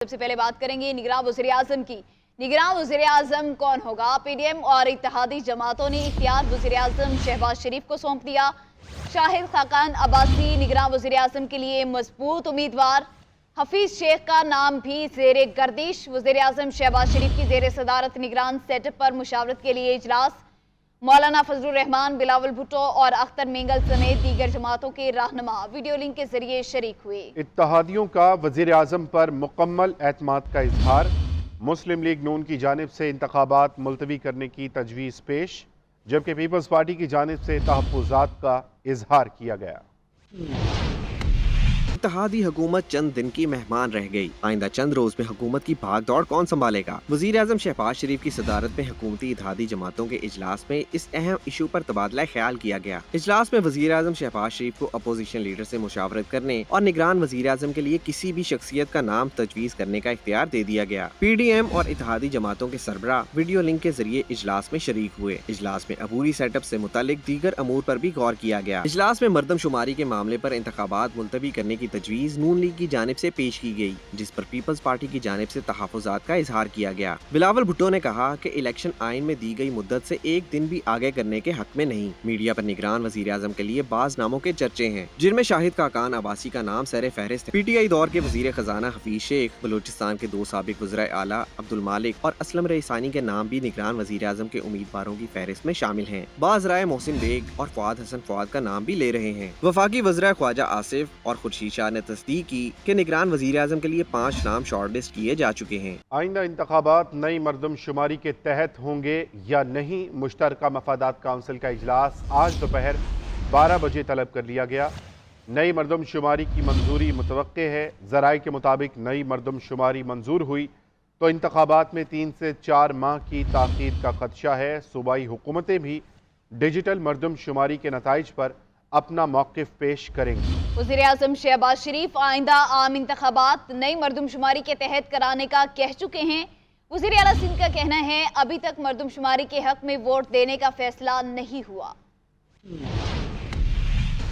सबसे पहले बात करेंगे निगरान वज़ीर-ए-आज़म की। निगरान वज़ीर-ए-आज़म कौन होगा? पीडीएम और इत्तेहादी जमातों ने इख्तियार वज़ीर-ए-आज़म शहबाज शरीफ को सौंप दिया। शाहिद खाकान अब्बासी निगरान वज़ीर-ए-आज़म के लिए मजबूत उम्मीदवार। हफीज शेख का नाम भी ज़ेरे गर्दिश। वज़ीर-ए-आज़म शहबाज शरीफ की ज़ेरे सदारत निगरान सेटअप पर मुशावरत के लिए इजलास। मौलाना फजलुर रहमान, बिलावल भुट्टो और अख्तर मेंगल समेत दीगर जमातों के रहनुमा वीडियो लिंक के जरिए शरीक हुए। इत्तेहादियों का वज़ीर आज़म पर मुकम्मल एतमाद का इजहार। मुस्लिम लीग नून की जानिब से इंतखाबात मुलतवी करने की तजवीज़ पेश, जबकि पीपल्स पार्टी की जानिब से तहफ़्फ़ुज़ात का इजहार किया गया। इत्तेहादी हुकूमत चंद दिन की मेहमान रह गई। आइंदा चंद रोज में हुकूमत की भाग दौड़ कौन संभालेगा? वजीर आजम शहबाज शरीफ की सदारत में हुकूमती इत्तेहादी जमातों के इजलास में इस अहम इशू पर तबादला ख्याल किया गया। इजलास में वजीर आजम शहबाज शरीफ को अपोजिशन लीडर से मुशावरत करने और निगरान वजीर आजम के लिए किसी भी शख्सियत का नाम तजवीज़ करने का इख्तियार दे दिया गया। PDM और इत्तेहादी जमातों के सरबराह वीडियो लिंक के जरिए इजलास में शरीक हुए। इजलास में अबूरी सेटअप से मुतालिक दीगर अमूर पर भी गौर किया गया। इजलास में मरदमशुमारी के मामले पर इंतखाबात मुलतवी करने की तजवीज़ नून लीग की जानिब से पेश की गई, जिस पर पीपल्स पार्टी की जानिब से तहफ़्फ़ुज़ात का इजहार किया गया। बिलावल भुट्टो ने कहा कि इलेक्शन आइन में दी गई मुद्दत से एक दिन भी आगे करने के हक में नहीं। मीडिया पर निगरान वज़ीर आज़म के लिए बाज़ नामों के चर्चे हैं, जिनमें शाहिद खाकान अब्बासी का नाम सर फहरिस्त है। PTI दौर के वज़ीर खजाना हफीज शेख, बलूचिस्तान के 2 साबिक वज़ीर आला अब्दुल मालिक और असलम रईसानी के नाम भी निगरान वज़ीर आज़म के उम्मीदवारों की फहरिस्त में शामिल हैं। बाज़ राय मोहसिन बेग और फवाद हसन फवाद का नाम भी ले रहे हैं। वफाकी वज़ीर ख्वाजा आसिफ और खुर्शीद शाह ने तस्दीक की कि निगरान वज़ीर आज़म के लिए 5 नाम शॉर्ट लिस्ट किए जा चुके हैं। आइंदा इंतखाबात नई मरदमशुमारी के तहत होंगे या नहीं, मुश्तरका मफादात काउंसिल का इजलास आज दोपहर 12 बजे तलब कर लिया गया। नई मरदमशुमारी की मंजूरी मुतवक्के है। ज़राए के मुताबिक नई मरदमशुमारी मंजूर हुई तो इंतखाबात में 3 से 4 माह की ताख़ीर का खदशा है। सूबाई हुकूमतें भी डिजिटल मरदमशुमारी के नताइज पर अपना मौक़िफ़ पेश करेंगी। वज़ीर-ए-आज़म शहबाज शरीफ आइंदा आम इंतखाबात नई मरदमशुमारी के तहत कराने का कह चुके हैं। वज़ीर आला सिंध का कहना है अभी तक मरदमशुमारी के हक में वोट देने का फैसला नहीं हुआ।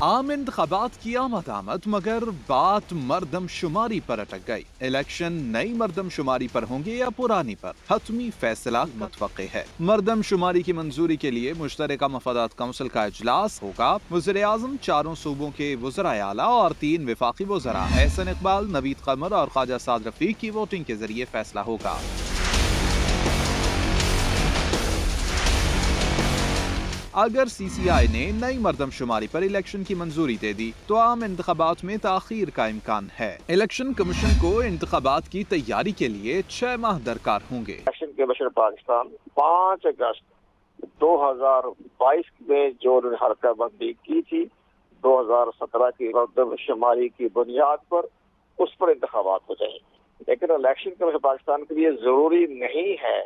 आम इंतखाबात की आमद मगर बात मरदमशुमारी पर अटक गई। इलेक्शन नई मरदमशुमारी पर होंगे या पुरानी पर, हतमी फैसला मुतवक्के है। मरदमशुमारी की मंजूरी के लिए मुश्तरका मफादात काउंसिल का इजलास होगा। वज़ीर आज़म, 4 सूबों के वज़राए आला और 3 वफाकी वज़रा एहसन इकबाल, नवीद कमर और ख्वाजा साद रफीक की वोटिंग के जरिए फैसला होगा। अगर CCI ने नई मरदमशुमारी पर इलेक्शन की मंजूरी दे दी तो आम इंतखाबात में ताखीर का इम्कान है। इलेक्शन कमीशन को इंतखाबात की तैयारी के लिए 6 माह दरकार होंगे। इलेक्शन कमीशन पाकिस्तान 5 अगस्त 2022 में जो हरकत बंदी की थी 2017 की मरदमशुमारी की बुनियाद पर, उस पर इंतखाबात हो जाएंगे। लेकिन इलेक्शन कमीशन पाकिस्तान के लिए जरूरी नहीं है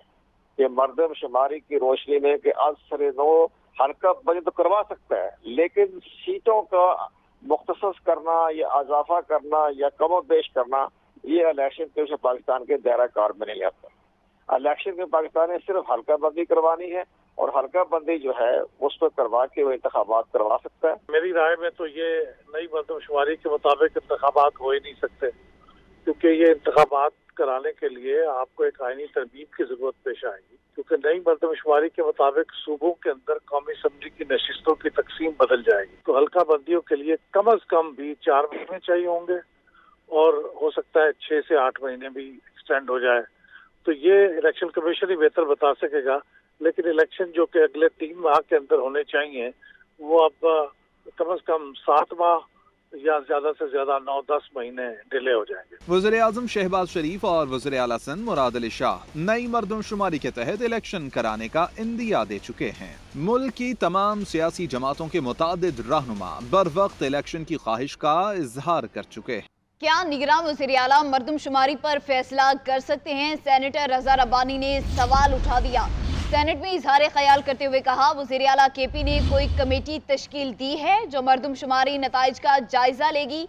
कि मरदमशुमारी की रोशनी में कि आज सरे नो हरकत बंदी तो करवा सकता है, लेकिन सीटों का मुख्तसस करना या अजाफा करना या कम बेश करना, ये इलेक्शन कमीशन पाकिस्तान के दायरा कार में नहीं आता। इलेक्शन कमीशन पाकिस्तान ने सिर्फ हल्का बंदी करवानी है और हल्का बंदी जो है उस पर करवा के वो इंतखाबात करवा सकता है। मेरी राय में तो ये नई मरदमशुमारी के मुताबिक इंतखाबात हो ही नहीं सकते, क्योंकि ये इंतखाबात कराने के लिए आपको एक आईनी तरमीम की जरूरत पेश आएगी। क्योंकि नई मरदमशुमारी के मुताबिक सूबों के अंदर कौमी असम्बली की नशिस्तों की तकसीम बदल जाएगी, तो हल्का बंदियों के लिए कम अज कम भी 4 महीने चाहिए होंगे और हो सकता है 6 से 8 महीने भी एक्सटेंड हो जाए। तो ये इलेक्शन कमीशन ही बेहतर बता सकेगा, लेकिन इलेक्शन जो कि अगले 3 माह के अंदर होने चाहिए वो अब कम अज कम 7 माह या ज्यादा से ज्यादा 9-10 महीने डिले हो जाएंगे। वज़ीर आज़म शहबाज शरीफ और वज़ीर आला सिंध मुराद अली शाह नई मरदमशुमारी के तहत इलेक्शन कराने का इंदिया दे चुके हैं। मुल्क की तमाम सियासी जमातों के मुतादिद रहनुमा बर वक्त इलेक्शन की ख्वाहिश का इजहार कर चुके हैं। क्या निगरान वज़ीर आला मरदमशुमारी पर फैसला कर सकते हैं? सेनेटर रज़ा रब्बानी ने सवाल उठा दिया। सेनेट में इजहार ख्याल करते हुए कहा वज़ीर आला KP ने कोई कमेटी तश्कील दी है जो मरदमशुमारी नताइज का जायजा लेगी।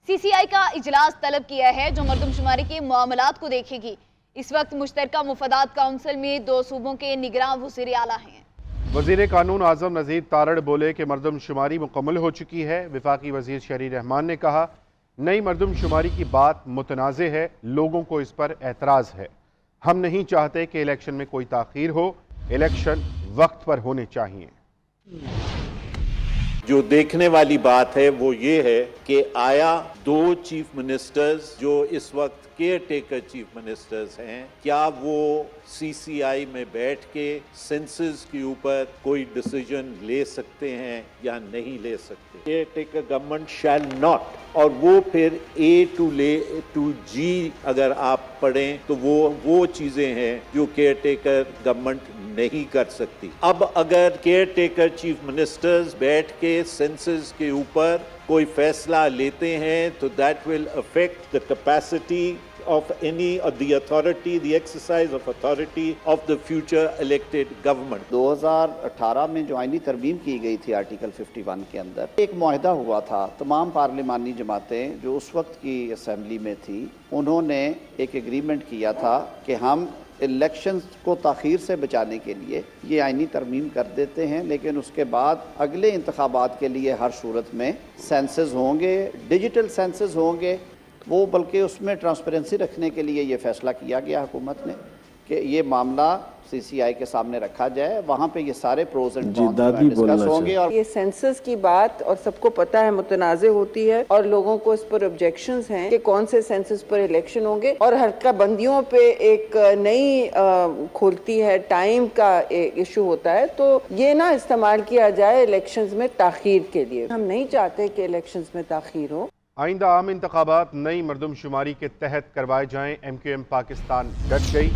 CCI का इजलास तलब किया है जो मरदमशुमारी के मामलात को देखेगी। इस वक्त मुश्तरका मफादात काउंसिल में 2 सूबों के निगरान वज़ीर आला हैं। वज़ीर कानून आज़म नज़ीर तारड़ बोले कि मरदमशुमारी मुकम्मल हो चुकी है। वफाकी वज़ीर शहरी रहमान ने कहा नई मर्दमशुमारी की बात मुतनाज़ है, लोगों को इस पर एतराज़ है। हम नहीं चाहते कि इलेक्शन में कोई ताख़ीर हो, इलेक्शन वक्त पर होने चाहिए। जो देखने वाली बात है वो ये है कि आया दो चीफ मिनिस्टर्स जो इस वक्त केयर टेकर चीफ मिनिस्टर्स हैं, क्या वो सीसीआई में बैठ के सेंसस के ऊपर कोई डिसीजन ले सकते हैं या नहीं ले सकते। Care taker government shall not, और वो फिर ए टू जी अगर आप पढ़ें तो वो चीजें हैं जो केयर टेकर गवर्नमेंट नहीं कर सकती। अब अगर केयर टेकर चीफ मिनिस्टर्स बैठ के सेंसस के ऊपर कोई फैसला लेते हैं तो that will affect the capacity of any of the authority, the exercise of authority of the future elected government. 2018 में जो आईनी तरमीम की गई थी आर्टिकल 51 के अंदर एक मुआहदा हुआ था। तमाम पार्लिमानी जमातें जो उस वक्त की असम्बली में थी उन्होंने एक एग्रीमेंट किया था कि हम इलेक्शंस को ताख़ीर से बचाने के लिए ये आईनी तरमीम कर देते हैं, लेकिन उसके बाद अगले इंतखाबात के लिए हर सूरत में सेंसस होंगे, डिजिटल सेंसस होंगे वो, बल्कि उसमें ट्रांसपेरेंसी रखने के लिए ये फ़ैसला किया गया हुकूमत ने कि ये मामला सीसीआई के सामने रखा जाए, वहाँ पे ये सारे प्रोज एंड कॉन्स डिस्कस होंगे। और ये सेंसस की बात और सबको पता है मुतनाज़े होती है और लोगों को इस पर ऑब्जेक्शंस हैं कि कौन से सेंसस पर इलेक्शन होंगे, और हल्का बंदियों पे एक नई खुलती है टाइम का इशू होता है, तो ये ना इस्तेमाल किया जाए इलेक्शंस में ताख़ीर के लिए। हम नहीं चाहते कि इलेक्शंस में ताख़ीर हो। आइंदा आम इंतखाबात नई मर्दमशुमारी के तहत करवाए जाएं, MQM पाकिस्तान डट गई।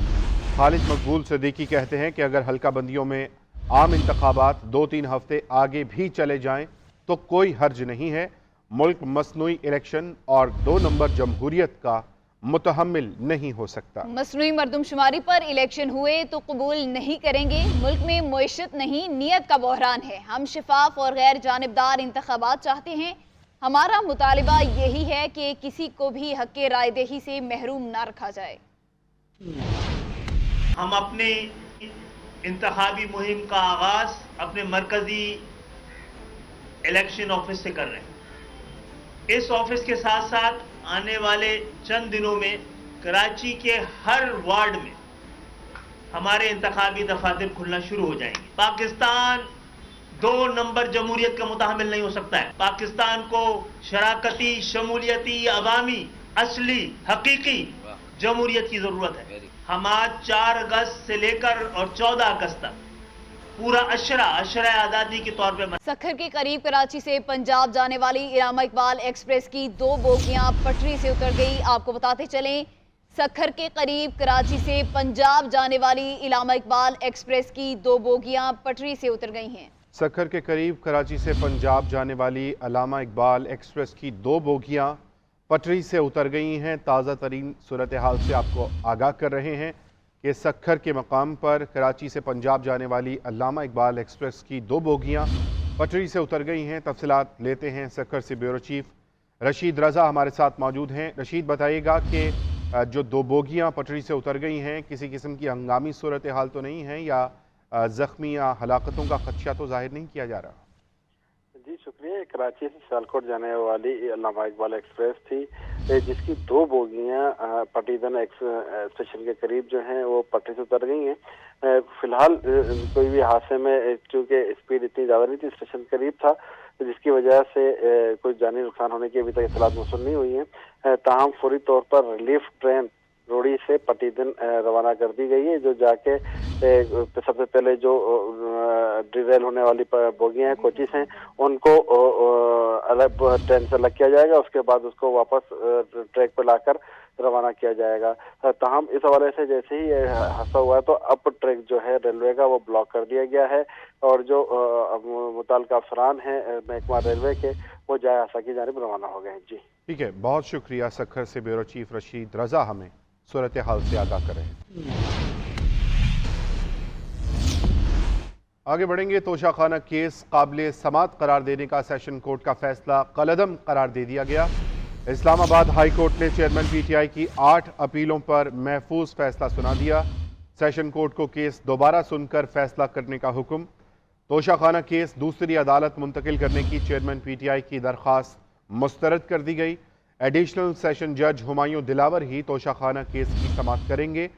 खालिद मकबूल सिद्दीकी कहते हैं कि अगर हल्का बंदियों में आम इंतखाबात 2-3 हफ्ते आगे भी चले जाएं तो कोई हर्ज नहीं है। मुल्क मसनूई इलेक्शन और 2 नंबर जमहूरियत का मुतहम्मिल नहीं हो सकता। मसनूई मर्दमशुमारी पर इलेक्शन हुए तो कबूल नहीं करेंगे। मुल्क में मुइशत नहीं, नीयत का बहरान है। हम शफाफ और गैर जानिबदार इंतखाबात चाहते हैं। हमारा मुतालिबा यही है कि किसी को भी हक के रायदही से महरूम ना रखा जाए। हम अपने इंतखाबी मुहिम का आगाज अपने मरकजी इलेक्शन ऑफिस से कर रहे हैं। इस ऑफिस के साथ साथ आने वाले चंद दिनों में कराची के हर वार्ड में हमारे इंतखाबी दफातर खुलना शुरू हो जाएंगे। पाकिस्तान 2 नंबर जमहूरियत का मुतहम्मिल नहीं हो सकता है। पाकिस्तान को शराकती, शमूलियती, अवामी, असली, हकीकी जमहूरियत की जरूरत है। हम आज 4 अगस्त से लेकर और 14 अगस्त तक पूरा अशरा आज़ादी के तौर पे सखर के करीब कराची से पंजाब जाने वाली इलामा इकबाल एक्सप्रेस की 2 बोगियां पटरी से उतर गई। आपको बताते चलें, सखर के करीब कराची से पंजाब जाने वाली इलामा इकबाल एक्सप्रेस की 2 बोगियां पटरी से उतर गई हैं। सखर के करीब कराची से पंजाब जाने वाली अलामा इकबाल एक्सप्रेस की 2 बोगियां पटरी से उतर गई हैं। ताज़ा तरीन सूरत हाल से आपको आगाह कर रहे हैं कि सखर के मकाम पर कराची से पंजाब जाने वाली अलामा इकबाल एक्सप्रेस की 2 बोगियां पटरी से उतर गई हैं। तफसीलात लेते हैं सखर से ब्यूरो चीफ रशीद रज़ा हमारे साथ मौजूद हैं। रशीद, बताइएगा कि जो 2 बोगियां पटरी से उतर गई हैं किसी किस्म की हंगामी सूरत हाल तो नहीं है या जख्मी या हलाकतों का खदशा तो जाहिर नहीं किया जा रहा? जी शुक्रिया। कराची से सियालकोट जाने वाली अल्लामा इकबाल एक्सप्रेस थी जिसकी 2 बोगियां पटीदन स्टेशन के करीब जो हैं वो पटरी से उतर गई हैं। फिलहाल कोई भी हादसे में चूँकि स्पीड इतनी ज़्यादा नहीं थी, स्टेशन करीब था, जिसकी वजह से कोई जानी नुकसान होने की अभी तक इत्तलात मौसूल नहीं हुई हैं। ताहम फौरी तौर पर रिलीफ ट्रेन रोड़ी से पटीदन रवाना कर दी गई है, जो जाके सबसे पहले जो डिरेल होने वाली बोगियां हैं, कोचिस हैं, उनको अलग ट्रेन से अलग किया जाएगा। उसके बाद उसको वापस ट्रैक पर लाकर रवाना किया जाएगा। ताहम इस हवाले से जैसे ही हादसा हुआ है तो अब ट्रैक जो है रेलवे का वो ब्लॉक कर दिया गया है और जो मुताल्लिका अफसरान हैं महकमा रेलवे के वो जाए हादसा की जानिब रवाना हो गए हैं। जी ठीक है, बहुत शुक्रिया। सखर से ब्यूरो चीफ रशीद रज़ा हमें सूरत हाल से आगाह कर रहे हैं। आगे बढ़ेंगे। तोशाखाना केस काबिल समात करार देने का सेशन कोर्ट का फैसला कलअदम करार दे दिया गया। इस्लामाबाद हाई कोर्ट ने चेयरमैन PTI की 8 अपीलों पर महफूज फैसला सुना दिया। सेशन कोर्ट को केस दोबारा सुनकर फैसला करने का हुक्म। तोशाखाना केस दूसरी अदालत मुंतकिल करने की चेयरमैन PTI की दरख्वास्त मुस्तरद कर दी गई। एडिशनल सेशन जज हुमायूं दिलावर ही तोशाखाना केस की समाअत करेंगे,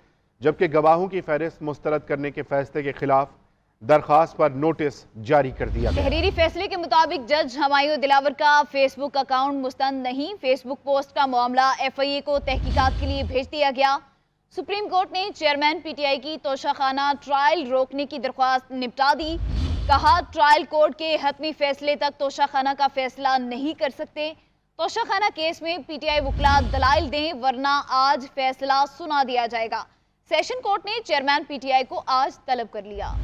जबकि गवाहों की फहरिस्त मुस्तरद करने के फैसले के खिलाफ दरखास्त पर नोटिस जारी कर दिया गया। तहरीरी फैसले के मुताबिक जज हुमायूं दिलावर का फेसबुक अकाउंट मुस्तंद नहीं, फेसबुक पोस्ट का मामला FIA को तहकीकात के लिए भेज दिया गया। सुप्रीम कोर्ट ने चेयरमैन PTI की तोशाखाना ट्रायल रोकने की दरख्वास्त निपटा दी। कहा, ट्रायल कोर्ट के हतमी फैसले तक तोशाखाना का फैसला नहीं कर सकते। तोशाखाना केस में PTI वकला दलाइल दें, वरना आज फैसला सुना दिया जाएगा। सेशन कोर्ट ने चेयरमैन PTI को आज तलब कर लिया।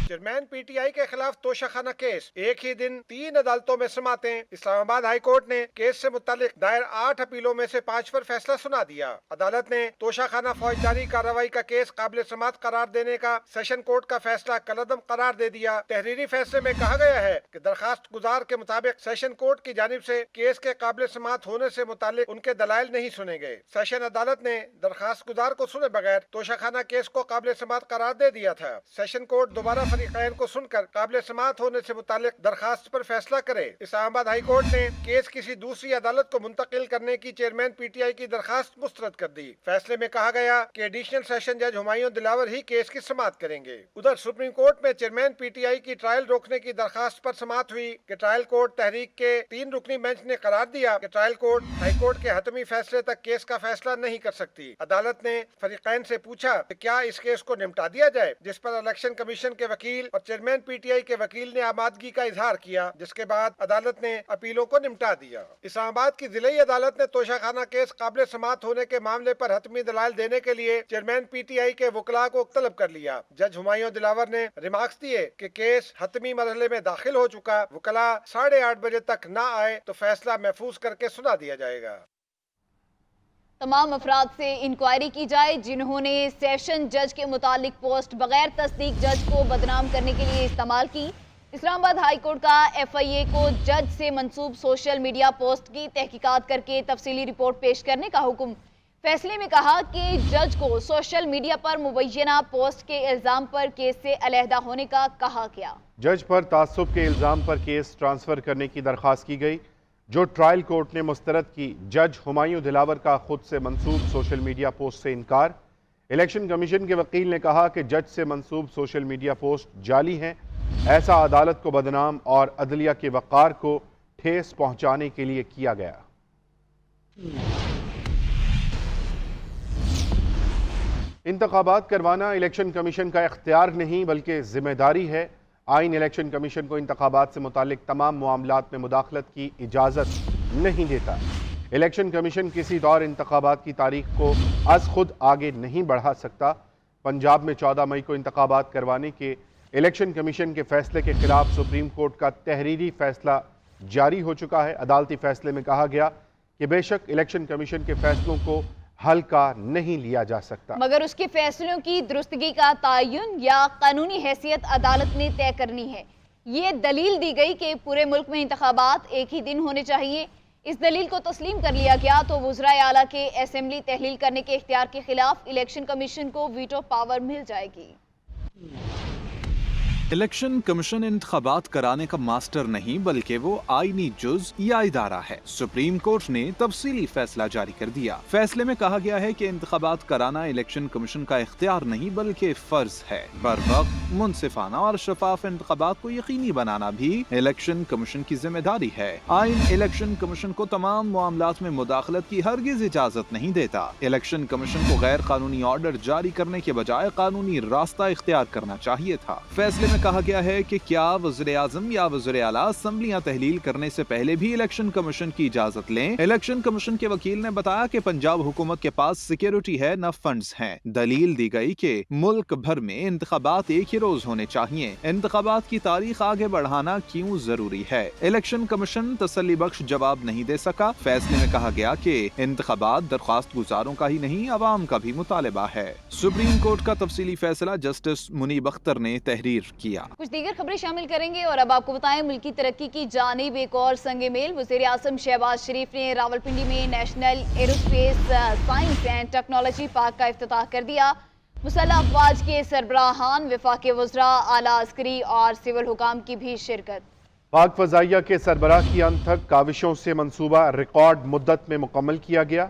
चेयरमैन PTI के खिलाफ तोशाखाना केस एक ही दिन 3 अदालतों में समातें। इस्लामाबाद हाई कोर्ट ने केस से मुतालिक दायर 8 अपीलों में से 5 पर फैसला सुना दिया। अदालत ने तोशाखाना फौजदारी कार्रवाई का केस काबिल समात करार देने का सेशन कोर्ट का फैसला कलअदम करार दे दिया। तहरीरी फैसले में कहा गया है कि दरखास्त गुजार के मुताबिक सेशन कोर्ट की जानिब से केस के काबिल समात होने से मुतालिक उनके दलाइल नहीं सुने गए। सेशन अदालत ने दरखास्त गुजार को सुने बगैर तोशाखाना केस को काबिल समात करार दे दिया था। सेशन कोर्ट दोबारा फरीक़ैन को सुनकर काबिल समात होने से मुतालिक दरखास्त पर फैसला करे। इस्लामाबाद हाई कोर्ट ने केस किसी दूसरी अदालत को मुंतकिल करने की चेयरमैन PTI की दरखास्त मुस्तरद कर दी। फैसले में कहा गया कि एडिशनल सेशन जज हुमायूं दिलावर ही केस की समात करेंगे। उधर सुप्रीम कोर्ट में चेयरमैन PTI की ट्रायल रोकने की दरखास्त पर समात हुई कि ट्रायल कोर्ट तहरीक के 3 रुकनी बेंच ने करार दिया कि ट्रायल कोर्ट हाई कोर्ट के हतमी फैसले तक केस का फैसला नहीं कर सकती। अदालत ने फरीक़ैन से पूछा कि क्या इस केस को निपटा दिया जाए, जिस पर इलेक्शन कमीशन के वकील और चेयरमैन PTI के वकील ने आमादगी का इजहार किया, जिसके बाद अदालत ने अपीलों को निपटा दिया। इस्लामाबाद की जिलाई अदालत ने तोशाखाना केस काबिल समात होने के मामले पर हतमी दलाइल देने के लिए चेयरमैन PTI के वकला को तलब कर लिया। जज हुमायूं दिलावर ने रिमार्क्स दिए कि केस हतमी मरहले में दाखिल हो चुका, वकला 8:30 बजे तक न आए तो फैसला महफूज करके सुना दिया जाएगा। तमाम अफराद से इंक्वायरी की जाए जिन्होंने सेशन जज के मुतालिक पोस्ट बगैर तस्दीक जज को बदनाम करने के लिए इस्तेमाल की। इस्लामाबाद हाई कोर्ट का FIA को जज से मंसूब सोशल मीडिया पोस्ट की तहकीकात करके तफसीली रिपोर्ट पेश करने का हुक्म। फैसले में कहा कि जज को सोशल मीडिया पर मुबैना पोस्ट के इल्ज़ाम पर केस से अलहदा होने का कहा गया। जज पर तासुब के इल्ज़ाम पर केस ट्रांसफ़र करने की दरख्वास्त की गई, जो ट्रायल कोर्ट ने मुस्तरद की। जज हुमायूं दिलावर का खुद से मंसूब सोशल मीडिया पोस्ट से इनकार। इलेक्शन कमीशन के वकील ने कहा कि जज से मंसूब सोशल मीडिया पोस्ट जाली हैं। ऐसा अदालत को बदनाम और अदलिया के वक़ार को ठेस पहुंचाने के लिए किया गया। इंतखाबात करवाना इलेक्शन कमीशन का इख्तियार नहीं बल्कि जिम्मेदारी है। आइन इलेक्शन कमीशन को इंतखाबात से मुतालिक तमाम मामलात में मुदाखलत की इजाज़त नहीं देता। इलेक्शन कमीशन किसी दौर इंतखाबात की तारीख को अज खुद आगे नहीं बढ़ा सकता। पंजाब में 14 मई को इंतखाबात करवाने के इलेक्शन कमीशन के फैसले के खिलाफ सुप्रीम कोर्ट का तहरीरी फैसला जारी हो चुका है। अदालती फैसले में कहा गया कि बेशक इलेक्शन कमीशन के फैसलों को हल्का नहीं लिया जा सकता, मगर उसके फैसलों की दुरुस्तगी का तयन या कानूनी हैसियत अदालत ने तय करनी है। ये दलील दी गई कि पूरे मुल्क में इंतखाबात एक ही दिन होने चाहिए। इस दलील को तस्लीम कर लिया गया तो वज़राए आला के असेंबली तहलील करने के इख्तियार के खिलाफ इलेक्शन कमीशन को वीटो पावर मिल जाएगी। इलेक्शन कमीशन इंतखाबात कराने का मास्टर नहीं बल्कि वो आईनी जुज या इदारा है। सुप्रीम कोर्ट ने तफसीली फैसला जारी कर दिया। फैसले में कहा गया है कि इंतखाबात कराना इलेक्शन कमीशन का इख्तियार नहीं बल्कि फर्ज है। बर वक्त मुनसिफाना और शफाफ इंतखाबात को यकीनी बनाना भी इलेक्शन कमीशन की जिम्मेदारी है। आइन इलेक्शन कमीशन को तमाम मामलात में मुदाखलत की हरगिज इजाजत नहीं देता। इलेक्शन कमीशन को गैर कानूनी ऑर्डर जारी करने के बजाय कानूनी रास्ता इख्तियार करना चाहिए था। फैसले में कहा गया है कि क्या वज़ीर आज़म या वज़ीर आला असेंबलियां तहलील करने से पहले भी इलेक्शन कमीशन की इजाजत लें। इलेक्शन कमीशन के वकील ने बताया कि पंजाब हुकूमत के पास सिक्योरिटी है न फंड्स हैं। दलील दी गई कि मुल्क भर में इंतखाबात एक ही रोज होने चाहिए। इंतखाबात की तारीख आगे बढ़ाना क्यों जरूरी है? इलेक्शन कमीशन तसल्ली बख्श जवाब नहीं दे सका। फैसले में कहा गया कि इंतखाबात दरख्वास्त गुजारों का ही नहीं अवाम का भी मुतालबा है। सुप्रीम कोर्ट का तफसीली फैसला जस्टिस मुनीब अख्तर ने तहरीर किया। कुछ दीगर खबरें शामिल करेंगे और अब आपको बताएं मुल्की तरक्की की जानिब एक और संगे मेल। वज़ीर आज़म शहबाज शरीफ ने रावलपिंडी में national aerospace science and technology park का इफ्तिताह कर दिया। मुसल्लह अफवाज के सरबराहान, वफाकी वज़रा, आला अस्करी और सिविल हुकाम की भी शिरकत। पाक फजाइया के सरबराह की अनथक काविशों से मंसूबा रिकॉर्ड मुद्दत में मुकम्मल किया गया।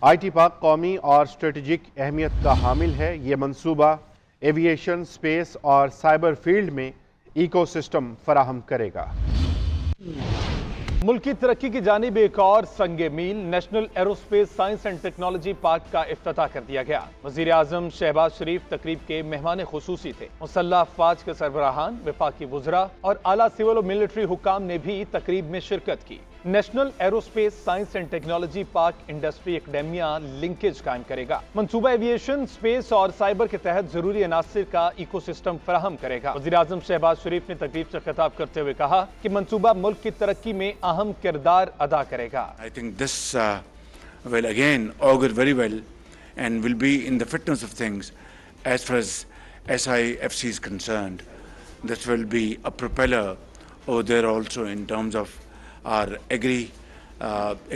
IT पाक कौमी और स्ट्रेटेजिक अहमियत का हामिल है। ये मंसूबा एविएशन, स्पेस और साइबर फील्ड में इकोसिस्टम फराहम करेगा। मुल्क की तरक्की की जानिब एक और संगे मील national aerospace science and technology park का इफ्तिताह कर दिया गया। वजीर आजम शहबाज शरीफ तकरीब के मेहमान खुसूसी थे। मुसल्लह अफवाज के सरबराहान, वफाकी वुज़रा और आला सिविल और मिलिट्री हुक्काम ने भी तकरीब में शिरकत की। National aerospace science and technology park industry academia linkage कायम करेगा। मंसूबा एविएशन, स्पेस और साइबर के तहत जरूरी अनासिर का इकोसिस्टम फराहम करेगा। वज़ीर आज़म शहबाज शरीफ ने तकरीब से खिताब करते हुए कहा कि मंसूबा मुल्क की तरक्की में अहम किरदार अदा करेगा। I think this will again augur very well and will be in the fitness of things as far as SIFC is concerned. This will be a propeller over there also in terms of our agri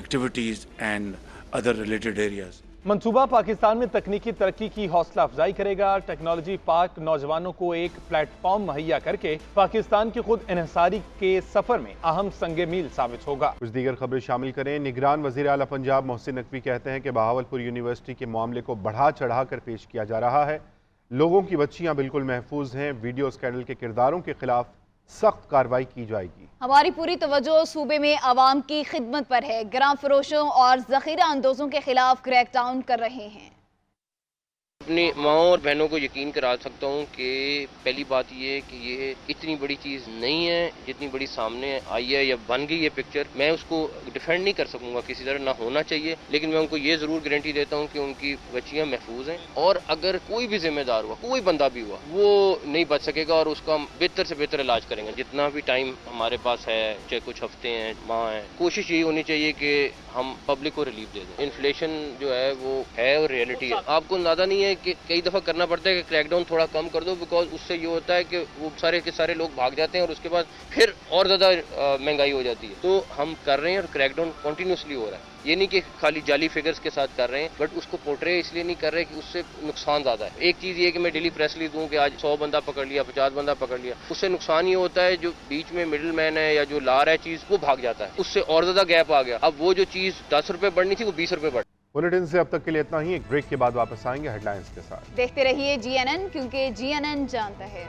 activities and other related areas. मंसूबा पाकिस्तान में तकनीकी तरक्की की हौसला अफजाई करेगा। Technology park नौजवानों को एक प्लेटफॉर्म मुहैया करके पाकिस्तान की खुद इन्हिसारी के सफर में अहम संगे मील साबित होगा। कुछ दीगर खबरें शामिल करें। निगरान वज़ीर आला पंजाब मोहसिन नकवी कहते हैं कि बहावलपुर यूनिवर्सिटी के मामले को बढ़ा चढ़ा कर पेश किया जा रहा है। लोगों की बच्चियां बिल्कुल महफूज हैं। वीडियो स्कैंडल के किरदारों के खिलाफ सख्त कार्रवाई की जाएगी। हमारी पूरी तवज्जो सूबे में आवाम की खिदमत पर है। ग्राम फरोशों और जखीरा अंदोजों के खिलाफ क्रैकडाउन कर रहे हैं। अपनी माओं और बहनों को यकीन करा सकता हूँ कि पहली बात ये है कि ये इतनी बड़ी चीज़ नहीं है जितनी बड़ी सामने आई है या बन गई है पिक्चर। मैं उसको डिफेंड नहीं कर सकूँगा किसी तरह, ना होना चाहिए, लेकिन मैं उनको ये ज़रूर गारंटी देता हूँ कि उनकी बच्चियाँ महफूज हैं। और अगर कोई भी जिम्मेदार हुआ, कोई बंदा भी हुआ, वो नहीं बच सकेगा और उसका हम बेहतर से बेहतर इलाज करेंगे। जितना भी टाइम हमारे पास है, चाहे कुछ हफ्ते हैं, माह है, कोशिश यही होनी चाहिए कि हम पब्लिक को रिलीफ दे दें। इन्फ्लेशन जो है वो है और रियलिटी है। आपको अंदाजा नहीं है कि कई दफ़ा करना पड़ता है कि क्रैकडाउन थोड़ा कम कर दो, बिकॉज उससे ये होता है कि वो सारे के सारे लोग भाग जाते हैं और उसके बाद फिर और ज़्यादा महंगाई हो जाती है। तो हम कर रहे हैं और क्रैकडाउन कंटिन्यूसली हो रहा है। ये नहीं कि खाली जाली फिगर्स के साथ कर रहे हैं, बट उसको पोर्ट्रे इसलिए नहीं कर रहे कि उससे नुकसान ज़्यादा है। एक चीज़ ये कि मैं डेली प्रेस रिलीज दूँ कि आज 100 बंदा पकड़ लिया, 50 बंदा पकड़ लिया, उससे नुकसान ये होता है जो बीच में मिडिल मैन है या जो ला रहा है चीज़, वो भाग जाता है, उससे और ज़्यादा गैप आ गया। अब वो जो चीज़ 10 रुपये बढ़नी थी वो 20 रुपये बढ़। बुलेटिन से अब तक के लिए इतना ही। एक ब्रेक के बाद वापस आएंगे हेडलाइंस के साथ। देखते रहिए GNN, क्योंकि GNN जानता है।